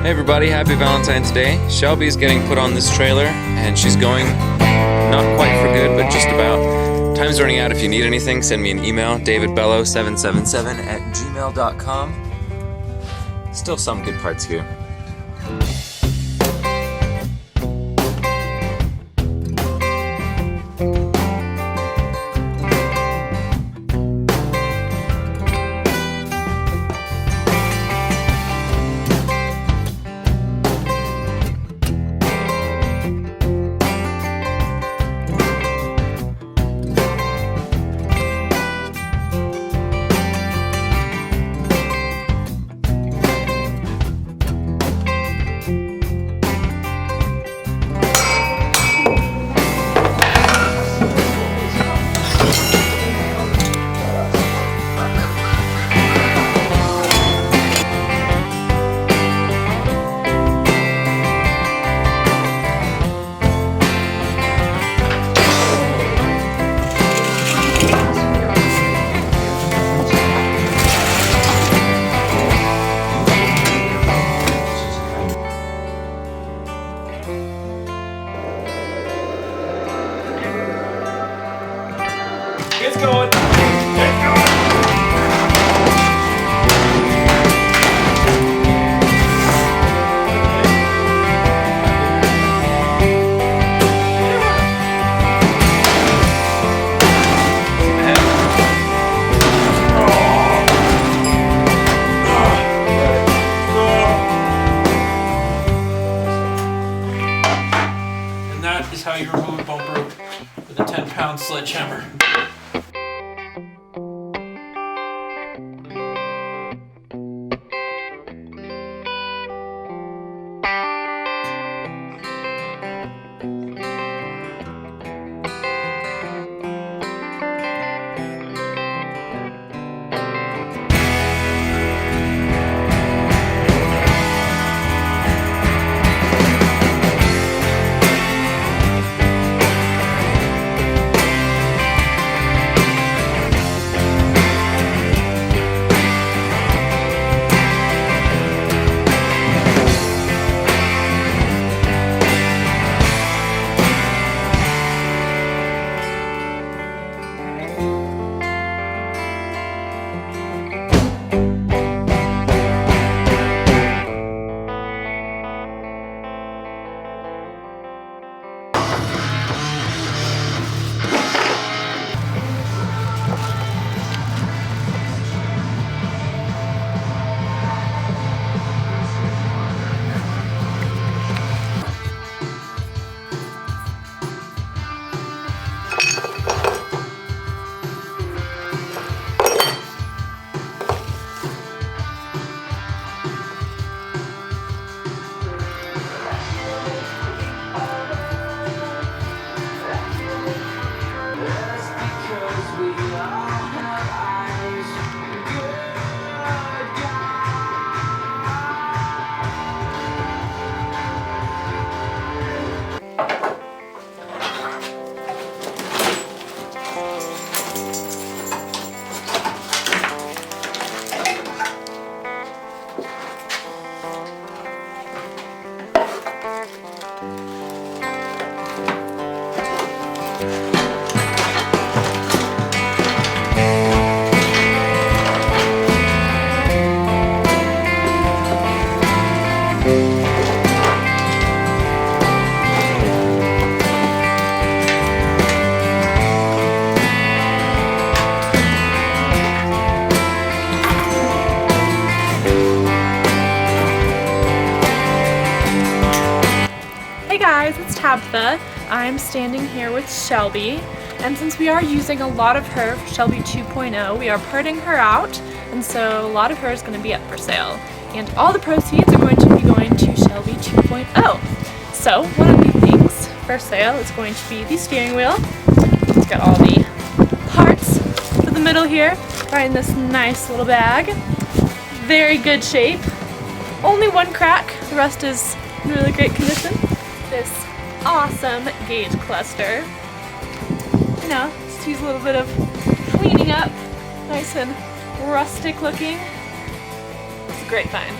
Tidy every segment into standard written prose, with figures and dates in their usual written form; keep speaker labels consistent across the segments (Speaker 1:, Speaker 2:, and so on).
Speaker 1: Hey everybody, happy Valentine's Day. Shelby's getting put on this trailer and she's going not quite for good, but just about. Time's running out. If you need anything, send me an email, davidbello777@gmail.com. Still some good parts here.
Speaker 2: It's going. It's going. And that is how you remove a bumper with a 10-pound sledgehammer.
Speaker 3: Hey guys, it's Tabitha. I'm standing here with Shelby, and since we are using a lot of her Shelby 2.0, we are parting her out, and so a lot of her is going to be up for sale. And all the proceeds are going to be going to Shelby 2.0. So one of the things for sale is going to be the steering wheel. It's got all the parts for the middle here, right in this nice little bag. Very good shape. Only one crack, the rest is in really great condition. This awesome gauge cluster. You know, just use a little bit of cleaning up. Nice and rustic looking. It's a great find.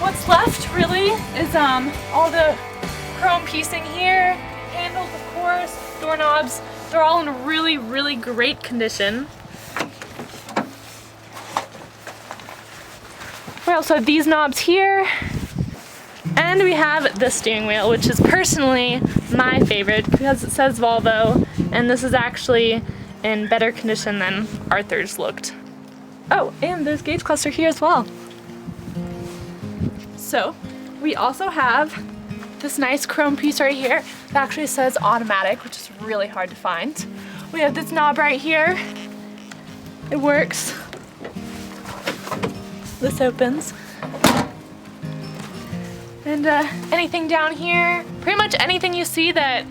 Speaker 3: What's left really is all the chrome piecing here, handles of course, doorknobs. They're all in really, really great condition. We also have these knobs here. And we have the steering wheel, which is personally my favorite because it says Volvo, and this is actually in better condition than Arthur's looked. Oh, and there's gauge cluster here as well. So, we also have this nice chrome piece right here that actually says automatic, which is really hard to find. We have this knob right here. It works. This opens. And anything down here, pretty much anything you see that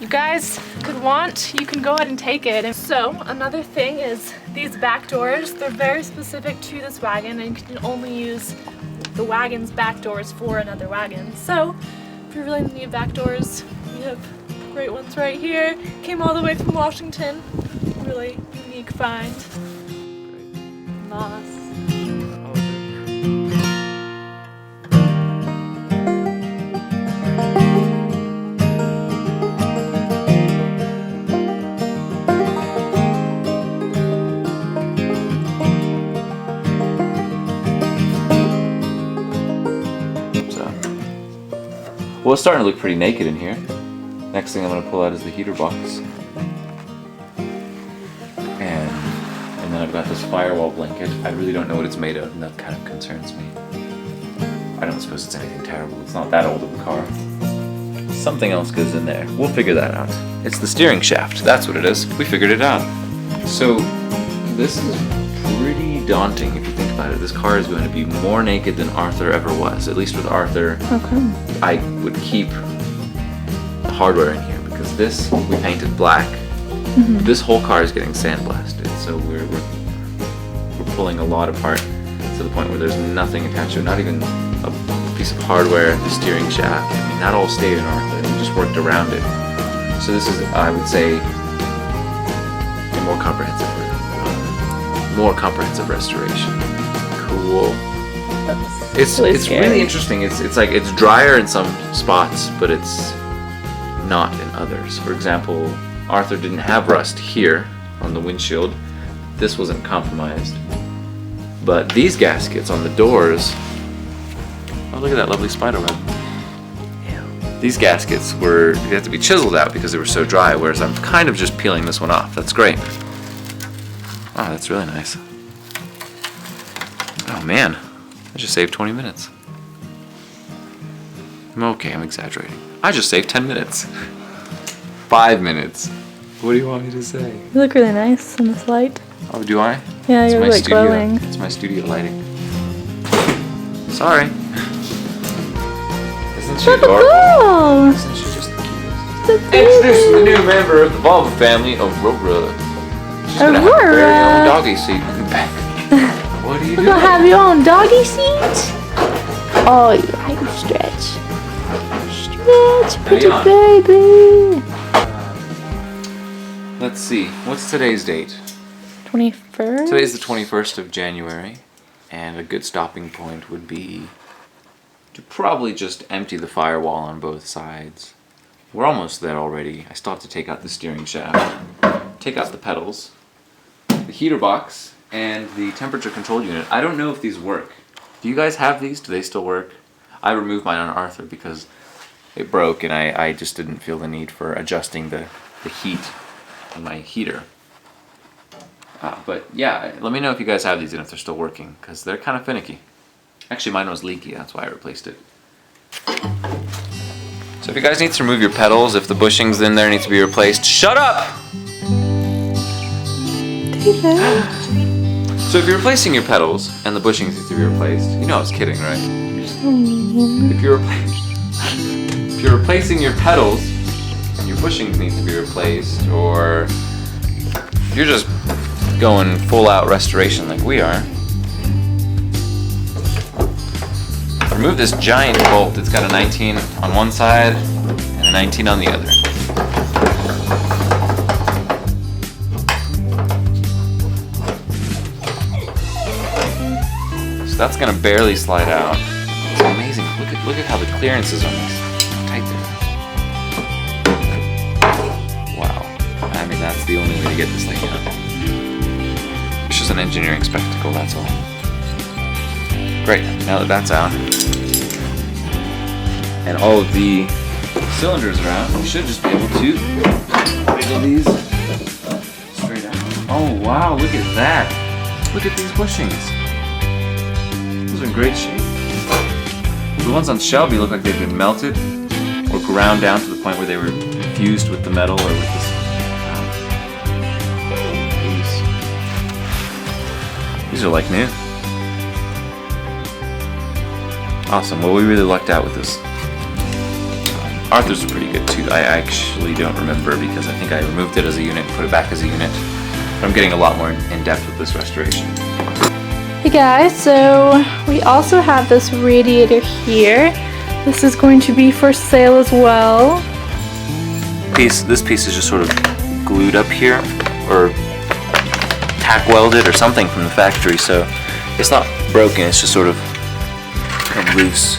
Speaker 3: you guys could want, you can go ahead and take it. And so another thing is these back doors. They're very specific to this wagon, and you can only use the wagon's back doors for another wagon. So if you really need back doors, we have great ones right here. Came all the way from Washington. Really unique find. Moss.
Speaker 1: Well, it's starting to look pretty naked in here. Next thing I'm going to pull out is the heater box. And then I've got this firewall blanket. I really don't know what it's made of, and that kind of concerns me. I don't suppose it's anything terrible. It's not that old of a car. Something else goes in there. We'll figure that out. It's the steering shaft. That's what it is. We figured it out. So, this is pretty daunting if you think about it. This car is going to be more naked than Arthur ever was. At least with Arthur, I would keep the hardware in here because this we painted black. This whole car is getting sandblasted, so we're pulling a lot apart to the point where there's nothing attached to it, not even a piece of hardware, the steering shaft. I mean, that all stayed in Arthur. We just worked around it. So this is, I would say, a more comprehensive restoration. Cool. It's really interesting. It's like it's drier in some spots, but it's not in others. For example, Arthur didn't have rust here on the windshield. This wasn't compromised. But these gaskets on the doors, oh, look at that lovely spider web. These gaskets they had to be chiseled out because they were so dry, whereas I'm kind of just peeling this one off. That's great. Oh, that's really nice. Oh man, I just saved 20 minutes. Okay, I'm exaggerating. I just saved 10 minutes. 5 minutes. What do you want me to say?
Speaker 3: You look really nice in this light.
Speaker 1: Oh, do I?
Speaker 3: Yeah, you're like glowing.
Speaker 1: It's my studio lighting. Sorry. Isn't she adorable? Isn't she just the cutest? Introducing the new member of the Volvo family, Aurora. She's gonna have her very own doggy seat in the back. What are you doing?
Speaker 3: You're gonna have your own doggy seat? Oh, you stretch. Stretch, pretty baby.
Speaker 1: Let's see. What's today's date?
Speaker 3: 21st?
Speaker 1: Today's the 21st of January, and a good stopping point would be to probably just empty the firewall on both sides. We're almost there already. I still have to take out the steering shaft, take out the pedals, the heater box, and the temperature control unit. I don't know if these work. Do you guys have these? Do they still work? I removed mine on Arthur because it broke, and I just didn't feel the need for adjusting the heat on my heater. But yeah, let me know if you guys have these and if they're still working, because they're kind of finicky. Actually, mine was leaky, that's why I replaced it. So if you guys need to remove your pedals, if the bushings in there need to be replaced, shut up! So if you're replacing your pedals and the bushings need to be replaced, you know I was kidding, right? If you're replacing your pedals and your bushings need to be replaced, or you're just going full out restoration like we are, remove this giant bolt. It's got a 19 on one side and a 19 on the other. that's gonna barely slide out. It's amazing. Look at how the clearance is on this. How tight they are. Wow. I mean, that's the only way to get this thing out. It's just an engineering spectacle, that's all. Great, now that that's out, and all of the cylinders are out, we should just be able to wiggle these straight out. Oh wow, look at that! Look at these bushings. Those are in great shape. The ones on Shelby look like they've been melted or ground down to the point where they were fused with the metal or with this. These are like new. Awesome. Well, we really lucked out with this. Arthur's are pretty good too. I actually don't remember because I think I removed it as a unit and put it back as a unit. But I'm getting a lot more in depth with this restoration.
Speaker 3: Hey guys, so we also have this radiator here. This is going to be for sale as well.
Speaker 1: This piece is just sort of glued up here, or tack welded or something from the factory, so it's not broken, it's just sort of loose.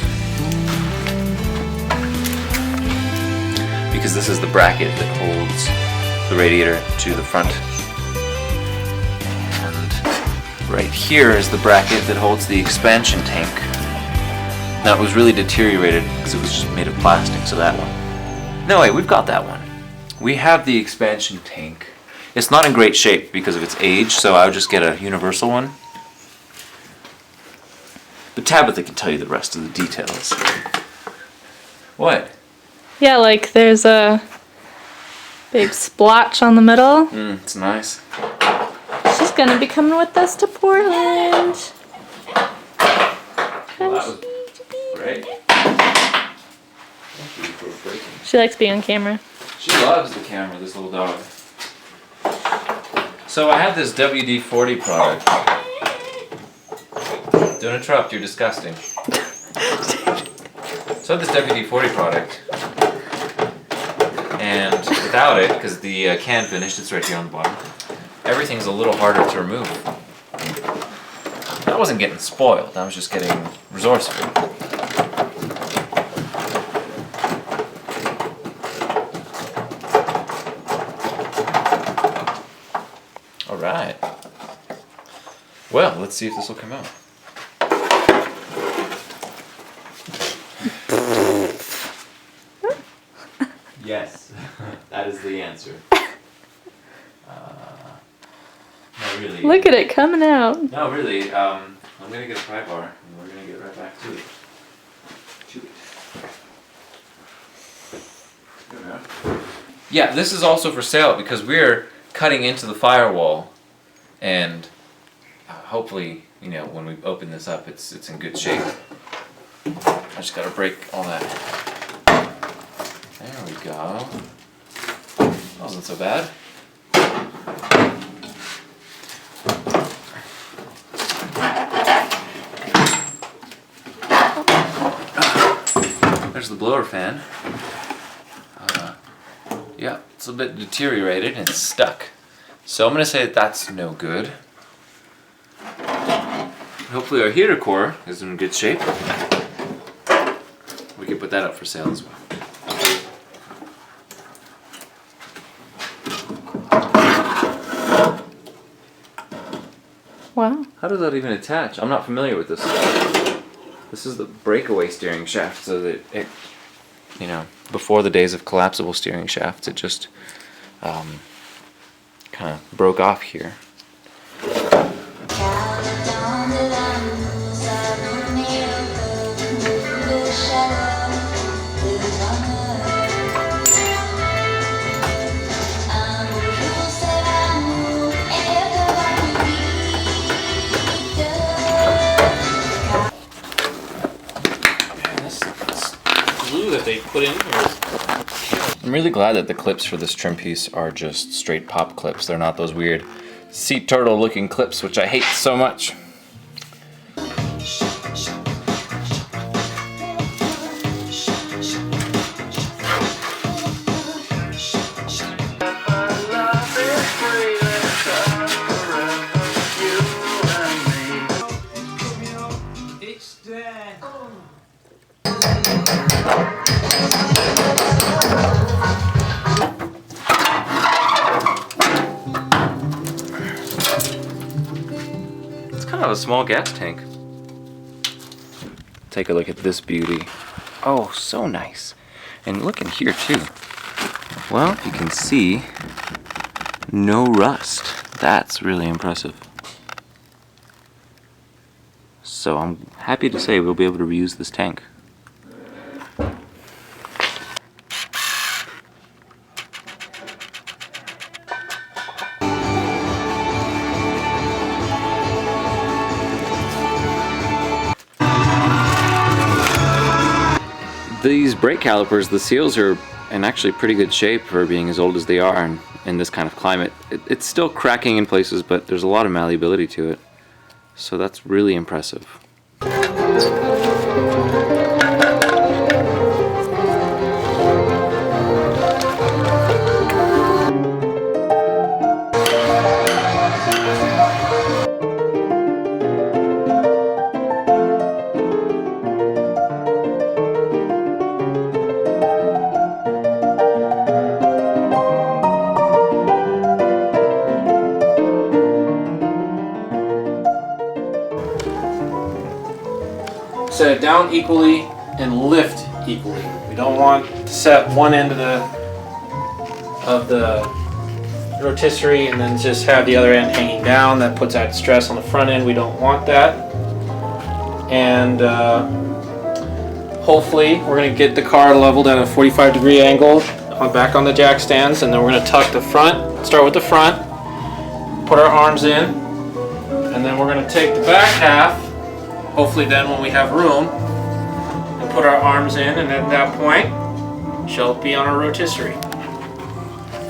Speaker 1: Because this is the bracket that holds the radiator to the front. Right here is the bracket that holds the expansion tank. Now it was really deteriorated because it was just made of plastic, so that one. No wait, we've got that one. We have the expansion tank. It's not in great shape because of its age, so I would just get a universal one. But Tabitha can tell you the rest of the details. What?
Speaker 3: Yeah, like there's a big splotch on the middle.
Speaker 1: It's nice.
Speaker 3: She's gonna be coming with us to Portland.
Speaker 1: Well, that was great. Thank you for breaking.
Speaker 3: She likes being on camera.
Speaker 1: She loves the camera, this little dog. So I have this WD-40 product. Don't interrupt, you're disgusting. So I have this WD-40 product. And without it, because the can finished, it's right here on the bottom, everything's a little harder to remove. I wasn't getting spoiled, I was just getting resourceful. Alright. Well, let's see if this will come out. Yes, that is the answer. No, really.
Speaker 3: Look at it coming out.
Speaker 1: No, really. I'm gonna get a pry bar, and we're gonna get right back to it. Yeah, this is also for sale because we're cutting into the firewall, and hopefully, you know, when we open this up, it's in good shape. I just gotta break all that. There we go. That wasn't so bad. There's the blower fan. Yeah, it's a bit deteriorated and it's stuck. So I'm gonna say that that's no good. Hopefully our heater core is in good shape. We can put that up for sale as well.
Speaker 3: Wow.
Speaker 1: How does that even attach? I'm not familiar with this. This is the breakaway steering shaft, so that it, you know, before the days of collapsible steering shafts, it just kind of broke off here.
Speaker 2: That they put in here.
Speaker 1: I'm really glad that the clips for this trim piece are just straight pop clips. They're not those weird sea turtle looking clips, which I hate so much. It's kind of a small gas tank. Take a look at this beauty. Oh, so nice. And look in here too. Well, you can see no rust. That's really impressive. So I'm happy to say we'll be able to reuse this tank. These brake calipers, the seals are in actually pretty good shape for being as old as they are and in this kind of climate. It's still cracking in places, but there's a lot of malleability to it. So that's really impressive.
Speaker 2: Set it down equally and lift equally. We don't want to set one end of the rotisserie and then just have the other end hanging down. That puts added stress on the front end. We don't want that. And hopefully we're going to get the car leveled at a 45-degree angle back on the jack stands, and then we're going to tuck the front, start with the front, put our arms in, and then we're going to take the back half. Hopefully then when we have room, we'll put our arms in, and at that point, she'll be on our rotisserie.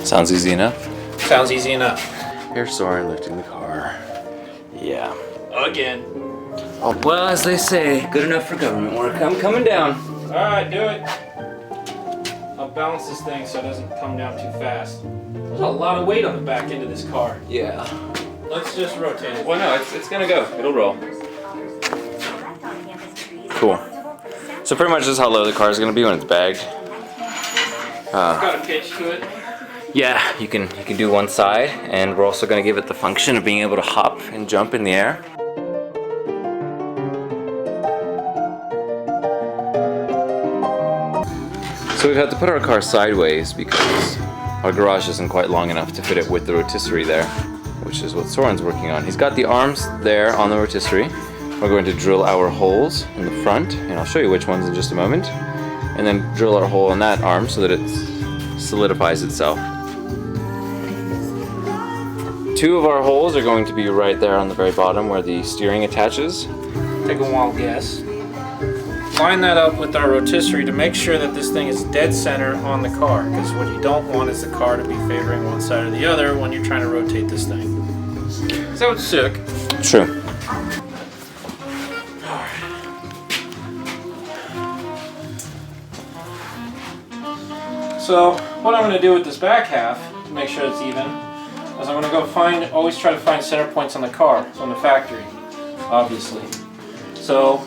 Speaker 1: Sounds easy enough.
Speaker 2: Sounds easy enough.
Speaker 1: Here's Soren lifting the car. Yeah.
Speaker 2: Again.
Speaker 1: Oh, well, as they say, good enough for government work. I'm coming down.
Speaker 2: Alright, do it. I'll balance this thing so it doesn't come down too fast. There's a lot of weight on the back end of this car.
Speaker 1: Yeah.
Speaker 2: Let's just rotate it.
Speaker 1: Well, no, it's gonna go. It'll roll. Cool. So pretty much this is how low the car is gonna be when it's bagged.
Speaker 2: It's got a pitch to it.
Speaker 1: Yeah, you can do one side, and we're also gonna give it the function of being able to hop and jump in the air. So we've had to put our car sideways because our garage isn't quite long enough to fit it with the rotisserie there, which is what Soren's working on. He's got the arms there on the rotisserie. We're going to drill our holes in the front, and I'll show you which ones in just a moment, and then drill our hole in that arm so that it solidifies itself. Two of our holes are going to be right there on the very bottom where the steering attaches.
Speaker 2: Take a wild guess. Line that up with our rotisserie to make sure that this thing is dead center on the car, because what you don't want is the car to be favoring one side or the other when you're trying to rotate this thing. So it's sick.
Speaker 1: True.
Speaker 2: So what I'm going to do with this back half to make sure it's even is I'm going to go always try to find center points on the car, on the factory, obviously. So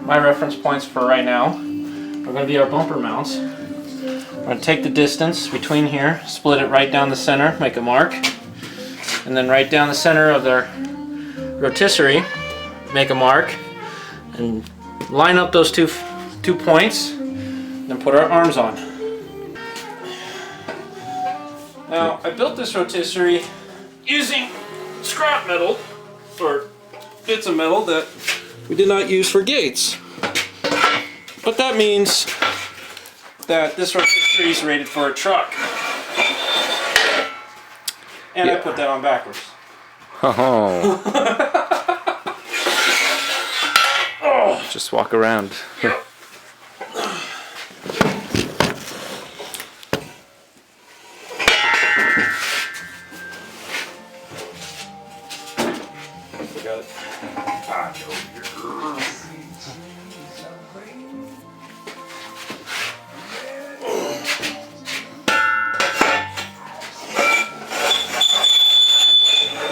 Speaker 2: my reference points for right now are going to be our bumper mounts. I'm going to take the distance between here, split it right down the center, make a mark, and then right down the center of their rotisserie, make a mark, and line up those two points, then put our arms on. Now, I built this rotisserie using scrap metal, or bits of metal that we did not use for gates. But that means that this rotisserie is rated for a truck. And I put that on backwards.
Speaker 1: Oh. Just walk around.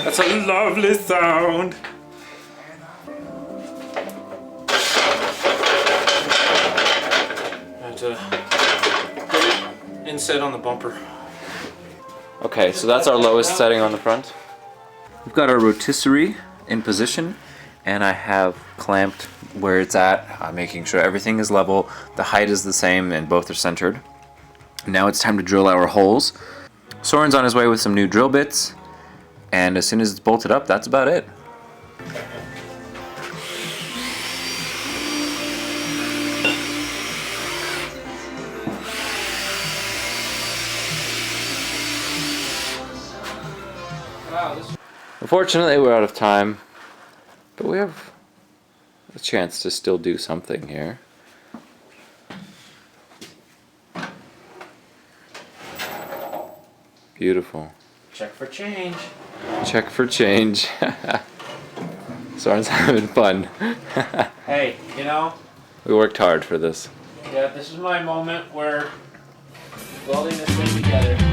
Speaker 2: That's a lovely sound. have to put it inset on the bumper.
Speaker 1: Okay, so that's our lowest setting on the front. We've got our rotisserie in position, and I have clamped where it's at, making sure everything is level, the height is the same, and both are centered. Now it's time to drill our holes. Soren's on his way with some new drill bits, and as soon as it's bolted up, that's about it. Unfortunately, we're out of time, but we have a chance to still do something here. Beautiful.
Speaker 2: Check for change.
Speaker 1: Check for change. Soren's having fun.
Speaker 2: Hey, you know,
Speaker 1: We worked hard for this.
Speaker 2: yeah, this is my moment where welding this thing together.